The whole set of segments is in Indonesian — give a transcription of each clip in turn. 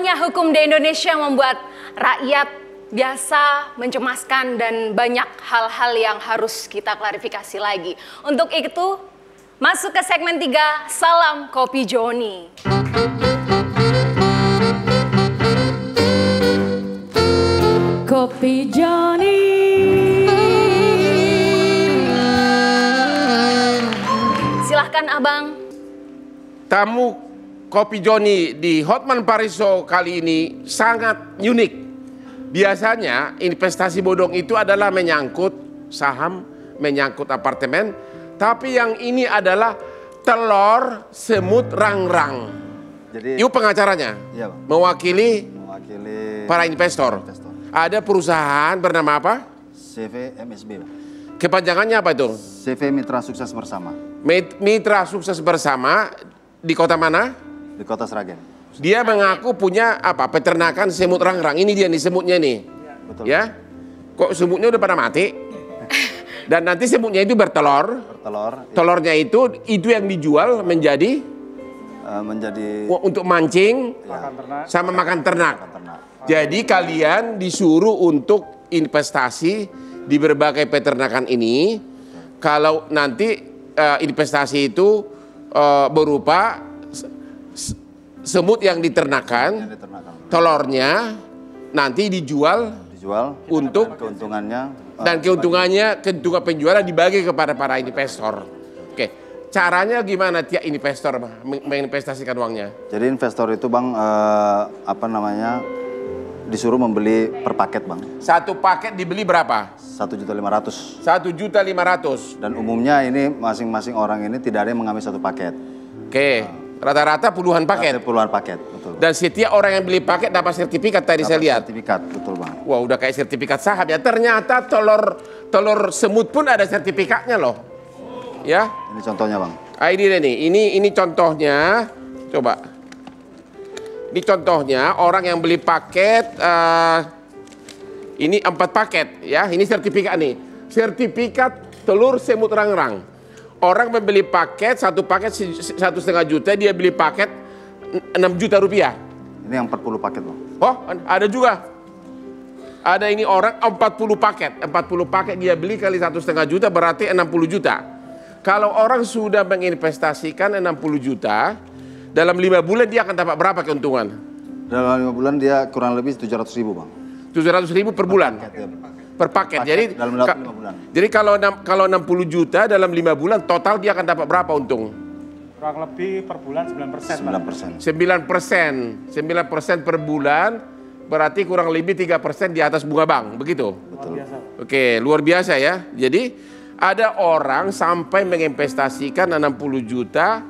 Sayangnya hukum di Indonesia membuat rakyat biasa mencemaskan dan banyak hal-hal yang harus kita klarifikasi lagi. Untuk itu, masuk ke segmen 3, Salam Kopi Joni. Kopi Joni. Silahkan Abang. Tamu Kopi Joni di Hotman Paris Show kali ini sangat unik. Biasanya investasi bodong itu adalah menyangkut saham, menyangkut apartemen. Tapi yang ini adalah telur semut rang-rang. Jadi, Yuk pengacaranya, iya, Bang. mewakili para investor. Ada perusahaan bernama apa? CV MSB, Bang. Kepanjangannya apa itu? CV Mitra Sukses Bersama. Mitra Sukses Bersama di kota mana? Di Kota Sragen. Dia mengaku punya apa? Peternakan semut rang-rang. Ini dia nih semutnya nih. Betul. Ya. Kok semutnya udah pada mati? Dan nanti semutnya itu bertelur. Telurnya itu yang dijual menjadi untuk mancing sama makan ternak. Jadi kalian disuruh untuk investasi di berbagai peternakan ini. Kalau nanti investasi itu berupa semut yang diternakan, telurnya nanti dijual untuk keuntungan penjualan dibagi kepada para investor. Oke, caranya gimana tiap investor menginvestasikan uangnya? Jadi investor itu Bang disuruh membeli per paket Bang. Satu paket dibeli berapa? 1.500.000. 1.500.000. Dan umumnya ini masing-masing orang ini tidak ada yang mengambil satu paket. Oke. Rata-rata puluhan paket. Puluhan paket, betul. Dan setiap orang yang beli paket dapat sertifikat tadi saya lihat. Sertifikat, betul Bang. Wah, udah kayak sertifikat saham ya. Ternyata telur semut pun ada sertifikatnya loh. Ya. Ini contohnya Bang. Ini nih. Ini contohnya. Coba. Ini contohnya orang yang beli paket. Ini 4 paket ya. Ini sertifikat nih. Sertifikat telur semut rang-rang. Orang membeli paket, satu paket 1,5 juta, dia beli paket 6 juta rupiah. Ini yang 40 paket Bang. Oh, ada juga. Ada ini orang 40 paket. 40 paket dia beli kali 1,5 juta berarti 60 juta. Kalau orang sudah menginvestasikan 60 juta, dalam 5 bulan dia akan dapat berapa keuntungan? Dalam 5 bulan dia kurang lebih 700.000 Bang. 700.000 per bulan? Per paket. Jadi dalam 5 bulan. Jadi kalau 60 juta dalam 5 bulan total dia akan dapat berapa untung? Kurang lebih per bulan 9%. 9% per bulan berarti kurang lebih 3% di atas bunga bank, begitu? Betul. Oke, luar biasa ya. Jadi ada orang sampai menginvestasikan 60 juta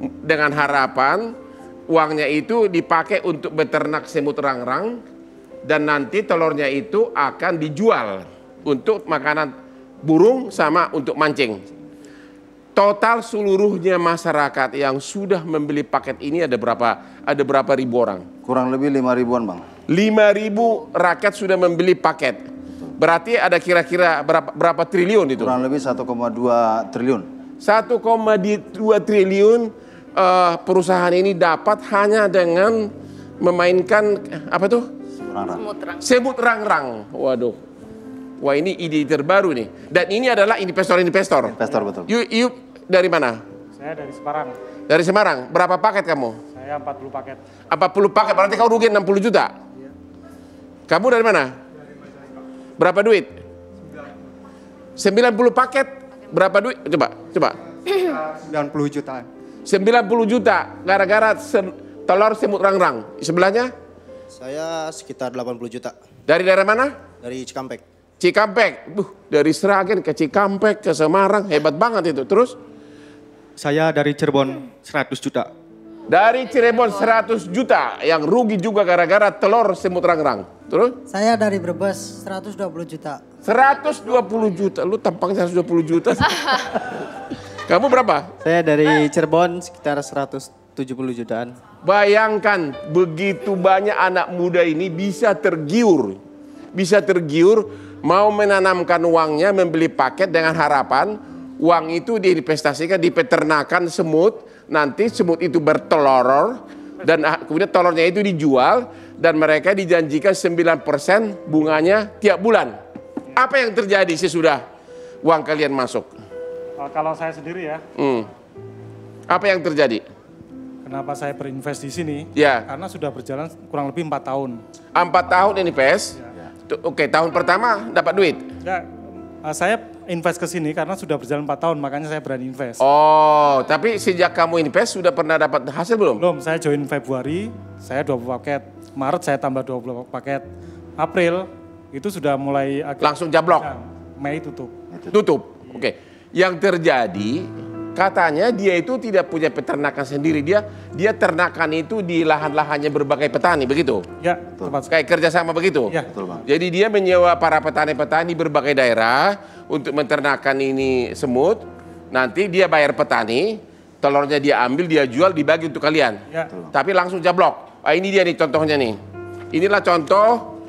dengan harapan uangnya itu dipakai untuk beternak semut rang-rang. Dan nanti telurnya itu akan dijual untuk makanan burung sama untuk mancing. Total seluruhnya masyarakat yang sudah membeli paket ini ada berapa ribu orang? Kurang lebih 5.000-an Bang. 5.000 rakyat sudah membeli paket. Berarti ada kira-kira berapa triliun itu? Kurang lebih 1,2 triliun. 1,2 triliun perusahaan ini dapat hanya dengan memainkan apa tuh? Semut rang-rang. Waduh. Wah, ini ide terbaru nih. Dan ini adalah investor-investor. Investor, betul. You dari mana? Saya dari Semarang. Dari Semarang. Berapa paket kamu? Saya 40 paket. 40 paket berarti kau rugi 60 juta. Iya. Kamu dari mana? Berapa duit? 90 paket. Berapa duit? Coba. 90 juta. 90 juta gara-gara telur semut rang-rang. Sebelahnya? Saya sekitar 80 juta. Dari daerah mana? Dari Cikampek. Cikampek. Dari Sragen ke Cikampek ke Semarang. Hebat banget itu. Terus? Saya dari Cirebon 100 juta. Dari Cirebon 100 juta. Yang rugi juga gara-gara telur semut rang-rang. Terus? Saya dari Brebes 120 juta. 120 juta. Lu tampangnya 120 juta. Kamu berapa? Saya dari Cirebon sekitar 170 jutaan. Bayangkan begitu banyak anak muda ini bisa tergiur mau menanamkan uangnya membeli paket dengan harapan uang itu diinvestasikan di peternakan semut, nanti semut itu bertelur, Dan kemudian telurnya itu dijual dan mereka dijanjikan 9% bunganya tiap bulan. Apa yang terjadi sesudah uang kalian masuk? Kalau saya sendiri ya, Apa yang terjadi? kenapa saya berinvest di sini? Ya. Karena sudah berjalan kurang lebih 4 tahun. 4 tahun ini PES. Oke, tahun pertama dapat duit. Ya, saya invest ke sini karena sudah berjalan 4 tahun, makanya saya berani invest. Oh, tapi sejak kamu invest sudah pernah dapat hasil belum? Belum, saya join Februari, saya 20 paket. Maret saya tambah 20 paket. April itu sudah mulai Langsung jablok. Ya, Mei tutup. Tutup. Oke. Yang terjadi katanya dia itu tidak punya peternakan sendiri. Dia ternakan itu di lahan-lahannya berbagai petani, begitu? Ya, tepat. Kayak kerjasama begitu? Ya. Betul, Bang. Jadi dia menyewa para petani-petani berbagai daerah untuk menternakan ini semut. Nanti dia bayar petani, telurnya dia ambil, dia jual, dibagi untuk kalian. Ya. Tapi langsung jablok. Ini dia nih contohnya nih. Inilah contoh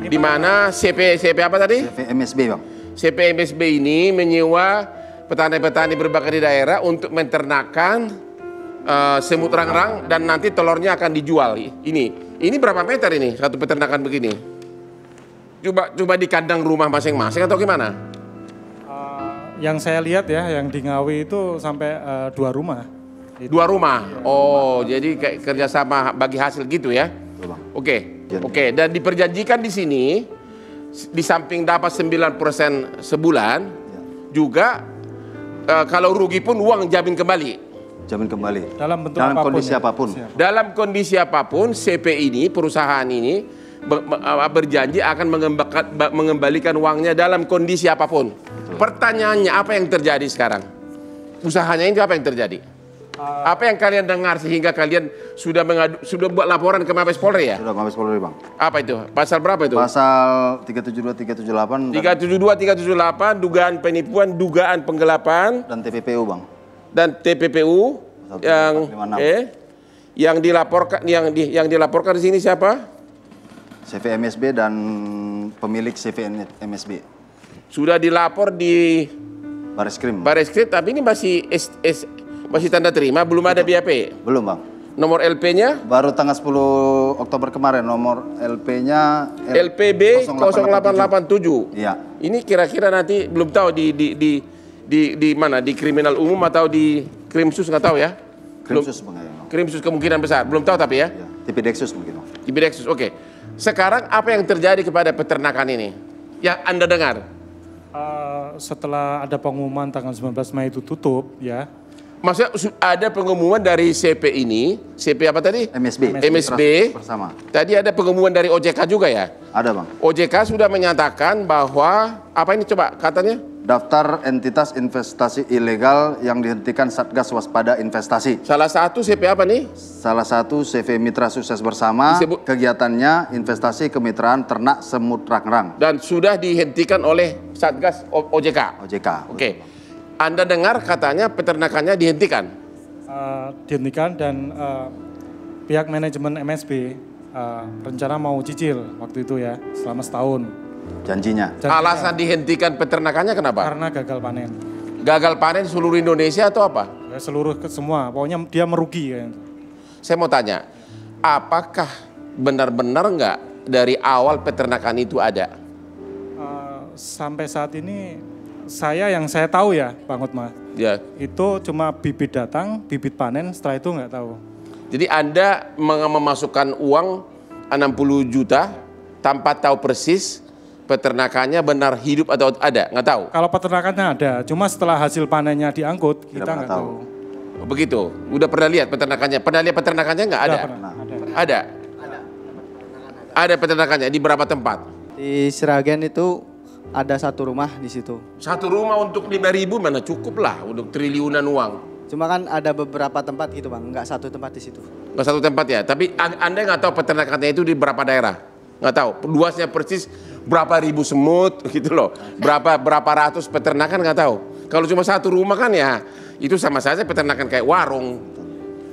di mana CP apa tadi? MSB, Bang. CPMSB ini menyewa petani-petani berbagai daerah untuk menternakan semut rangrang dan nanti telurnya akan dijual. Ini berapa meter ini satu peternakan begini? Coba di kandang rumah masing-masing atau gimana? Yang saya lihat ya, yang di Ngawi itu sampai 2 rumah. 2 rumah. Oh, jadi kayak kerjasama bagi hasil gitu ya? Betul, Bang. Oke. Dan diperjanjikan di sini di samping dapat 9% sebulan juga kalau rugi pun uang jamin kembali. Jamin kembali. Dalam bentuk Dalam apapun kondisi ya. apapun. Siap. Dalam kondisi apapun CP ini perusahaan ini berjanji akan mengembalikan uangnya dalam kondisi apapun. Pertanyaannya apa yang terjadi sekarang? Usahanya ini apa yang terjadi? Apa yang kalian dengar sehingga kalian sudah buat laporan ke Mabes Polri ya? Sudah Mabes Polri, Bang. Apa itu? Pasal berapa itu? Pasal 372, 378 372, 378 dugaan penipuan, dugaan penggelapan dan TPPU, Bang. dan TPPU yang 456. yang dilaporkan yang dilaporkan di sini siapa? CV MSB dan pemilik CV MSB. Sudah dilapor di Bareskrim. Bareskrim tapi ini masih tanda terima, belum ada BAP. Belum, Bang. Nomor LP-nya Baru tanggal 10 Oktober kemarin nomor LP-nya LPB 0887. Iya. Ini kira-kira nanti belum tahu di mana, di kriminal umum atau di Krimsus, nggak tahu ya. Krimsus, Bang. Ya, Bang. Krimsus kemungkinan besar, belum tahu tapi ya. Ya. TPDexus mungkin, Bang. Di Bidexus, oke. Sekarang apa yang terjadi kepada peternakan ini? Yang Anda dengar? Setelah ada pengumuman tanggal 19 Mei itu tutup ya. Maksudnya ada pengumuman dari CP ini, CP apa tadi? MSB. MSB. Bersama. Tadi ada pengumuman dari OJK juga ya? Ada, Bang. OJK sudah menyatakan bahwa, apa ini coba katanya? Daftar entitas investasi ilegal yang dihentikan Satgas Waspada Investasi. Salah satu CP apa nih? Salah satu CV Mitra Sukses Bersama, Disebut- kegiatannya investasi kemitraan ternak semut rangrang. Dan sudah dihentikan oleh Satgas OJK. OJK. Oke. Anda dengar katanya peternakannya dihentikan? Dihentikan dan pihak manajemen MSB rencana mau cicil waktu itu ya selama setahun. Janjinya. Alasan dihentikan peternakannya kenapa? Karena gagal panen. Gagal panen seluruh Indonesia atau apa? Ya, seluruh semua, pokoknya dia merugi kayak gitu. Saya mau tanya, apakah benar-benar nggak dari awal peternakan itu ada? Sampai saat ini yang saya tahu ya Bang Hotma, Ya. itu cuma bibit datang, bibit panen, setelah itu nggak tahu. Jadi Anda memasukkan uang 60 juta tanpa tahu persis peternakannya benar hidup atau ada, nggak tahu? Kalau peternakannya ada, cuma setelah hasil panennya diangkut, kita pernah nggak tahu. tahu. Begitu, udah pernah lihat peternakannya? Pernah lihat peternakannya nggak ada? Pernah, ada. Ada? Ada peternakannya di berapa tempat? Di Sragen itu ada satu rumah di situ. Satu rumah untuk 5.000 mana cukup lah untuk triliunan uang. Cuma kan ada beberapa tempat gitu Bang, nggak satu tempat di situ. Nggak satu tempat ya, tapi Anda nggak tahu peternakannya itu di berapa daerah? Nggak tahu, luasnya persis berapa ribu semut gitu loh. Berapa ratus peternakan nggak tahu. Kalau cuma satu rumah kan ya, itu sama saja peternakan kayak warung.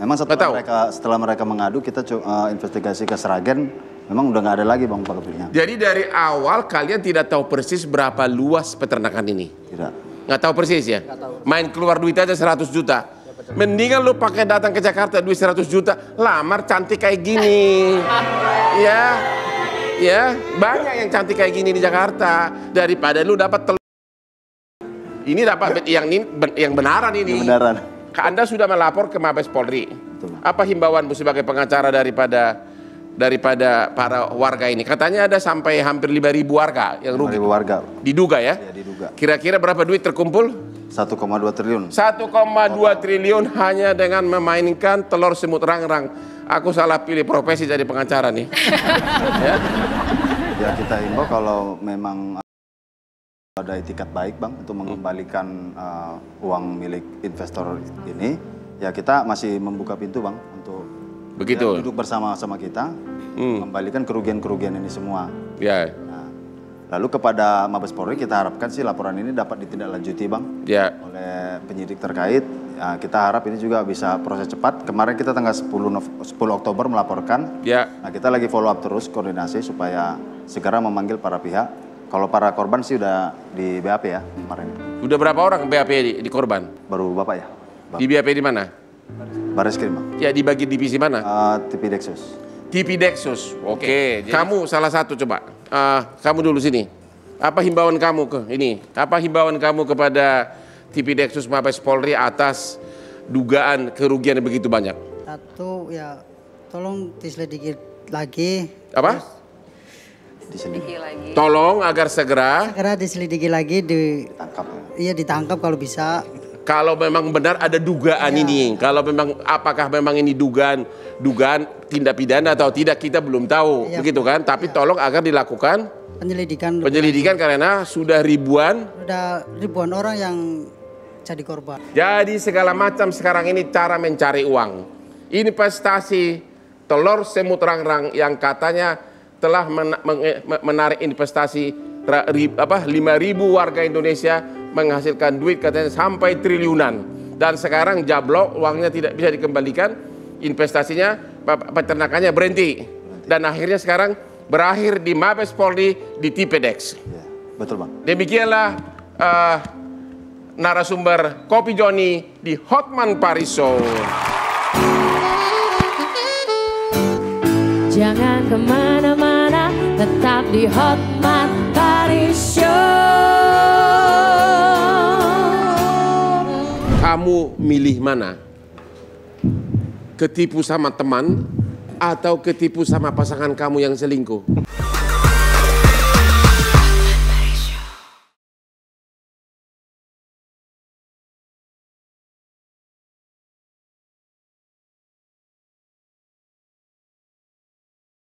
Memang Nggak tahu. setelah mereka mengadu, kita investigasi ke Sragen, memang udah nggak ada lagi, Bang, pemiliknya. Jadi dari awal kalian tidak tahu persis berapa luas peternakan ini? Tidak. Nggak tahu persis ya? Main keluar duit aja 100 juta. Mendingan lu pakai datang ke Jakarta duit 100 juta, lamar cantik kayak gini. Ya, banyak yang cantik kayak gini di Jakarta daripada lu dapat telur. Ini dapat yang benaran ini. Beneran. Anda sudah melapor ke Mabes Polri. Betul. Apa himbauanmu sebagai pengacara daripada para warga ini? Katanya ada sampai hampir 5.000 warga yang rugi. 5.000 warga. Diduga ya? Ya, diduga. Kira-kira berapa duit terkumpul? 1,2 triliun. 1,2 triliun hanya dengan memainkan telur semut rangrang. Aku salah pilih profesi jadi pengacara nih. Ya. Ya kita himbau kalau memang ada itikat baik Bang untuk mengembalikan uang milik investor ini, ya kita masih membuka pintu Bang untuk Begitu. duduk bersama-sama kita, mengembalikan kerugian-kerugian ini semua. Ya. Nah, lalu kepada Mabes Polri kita harapkan sih laporan ini dapat ditindaklanjuti Bang Ya. oleh penyidik terkait. Ya, kita harap ini juga bisa proses cepat. Kemarin kita tanggal 10 Oktober melaporkan. Ya. Nah, kita lagi follow up terus koordinasi supaya segera memanggil para pihak. Kalau para korban sih udah di BAP ya kemarin. Udah berapa orang BAP di korban? Baru Bapak ya? Di BAP di mana? Barreskrim Bang. Ya, dibagi divisi mana? TV Dexus. TV Dexus. Oke. Kamu salah satu coba. Kamu dulu sini. Apa himbauan kamu Apa himbauan kamu kepada TV Dexus Mabes Polri atas dugaan kerugian yang begitu banyak? Satu ya, tolong diselidiki lagi. Apa? Di sini Lagi. Tolong agar segera Segera diselidiki lagi, tangkap. iya ditangkap kalau bisa. kalau memang benar ada dugaan ini. Kalau memang apakah memang ini dugaan tindak pidana atau tidak kita belum tahu, Iya. begitu kan? Tapi tolong agar dilakukan Penyelidikan karena sudah ribuan. udah ribuan orang yang jadi korban. Jadi segala macam sekarang ini cara mencari uang. Investasi telur semut rangrang yang katanya telah menarik investasi 5.000 warga Indonesia, menghasilkan duit katanya sampai triliunan. Dan sekarang jablok, uangnya tidak bisa dikembalikan, investasinya, peternakannya berhenti. Dan akhirnya sekarang berakhir di Mabes Polri di TPDEX. Ya, betul Bang. Demikianlah narasumber Kopi Joni di Hotman Paris Show. Jangan kemana-mana, tetap di Hotman Paris Show. Kamu milih mana? Ketipu sama teman atau ketipu sama pasangan kamu yang selingkuh?